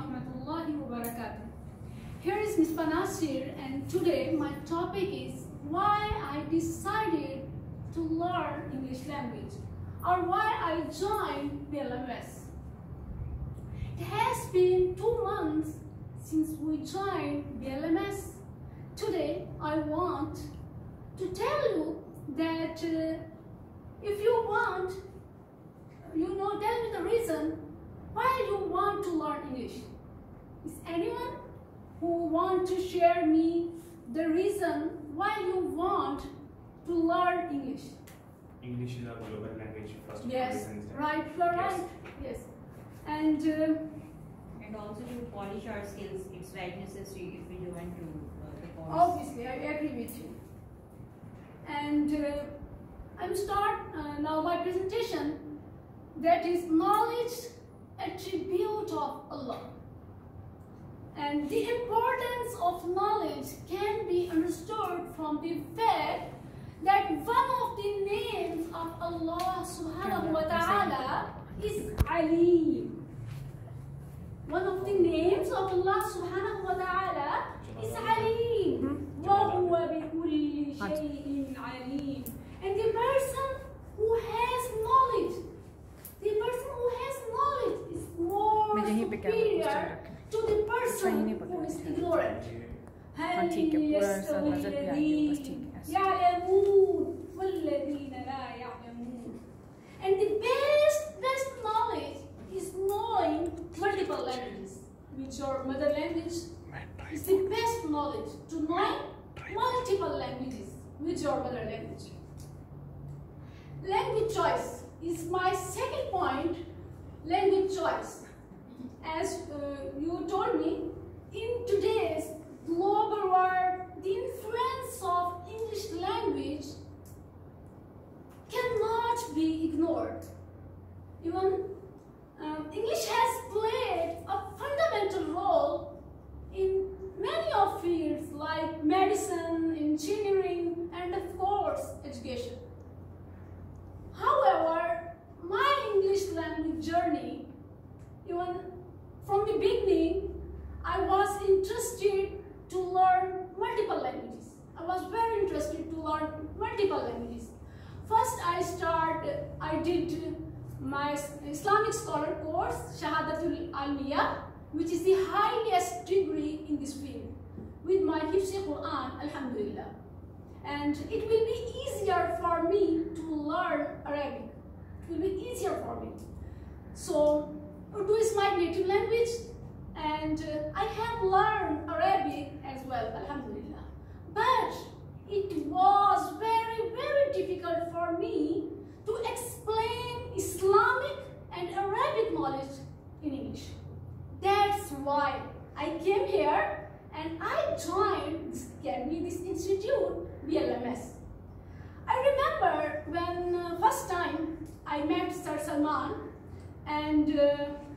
warahmatullahi wabarakatuh. Here is Misbah Ahmed, and today my topic is why I decided to learn English language, or why I joined Elam. It has been 2 months since we joined Elam. Today I want to tell you that if you want, tell me the reason why you want to learn English. Is anyone who want to share me the reason why you want to learn English? English is a global language first. Yes, right, you're right. Yes, and also to polish our skills, it's very necessary if we want to the course. Obviously, I agree with you. And I'm start now my presentation. That is knowledge, attribute of Allah. And the importance of knowledge can be understood from the fact that one of the names of Allah Subhanahu wa Taala is Aleem. One of the names of Allah Subhanahu wa Taala is Aleem. وَهُوَ بِكُلِّ شَيْءٍ عَلِيمٌ. And the person who has knowledge, is more superior to the person who is ignorant. هل يستوي الذين يعلمون والذين لا يعلمون. And the best knowledge is knowing multiple languages, which your mother language is the best knowledge, to know multiple languages, which your mother language. Language choice is my second point. Language choice. As you told me, in today's global world, the influence of English language cannot be ignored. Even English has played a fundamental role in many of fields like medicine, engineering, and of course, education. However, my English language journey, even from the beginning, I was interested to learn multiple languages. I was very interested to learn multiple languages. First, I did my Islamic scholar course, Shahadatul Almiyah, which is the highest degree in this field, with my Hifzi Quran, Alhamdulillah. And it will be easier for me to learn Arabic. It will be easier for me. So, Urdu is my native language, and I have learned Arabic as well, Alhamdulillah. But it was very difficult for me to explain Islamic and Arabic knowledge in English. That's why I came here and I joined this academy, this institute, Elam. I remember when first time I met Sir Salman, and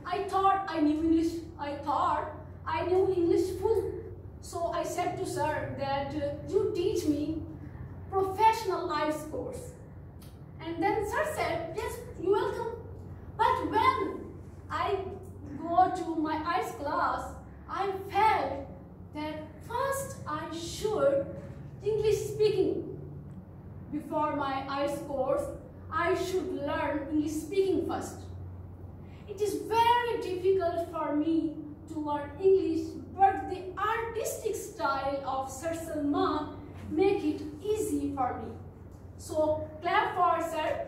I thought I knew English. I thought I knew English full. So I said to Sir that you teach me professional IELTS course. And then Sir said, yes, you're welcome. But when I go to my IELTS class, I felt that first I should English speaking. Before my IELTS course, I should learn English speaking first. It is very difficult for me to learn English, but the artistic style of Sir Salman make it easy for me. So clap for Sir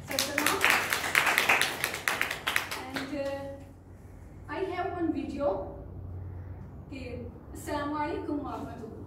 Salman. And I have one video. Okay. Assalamu alaikum wa rahmatullah.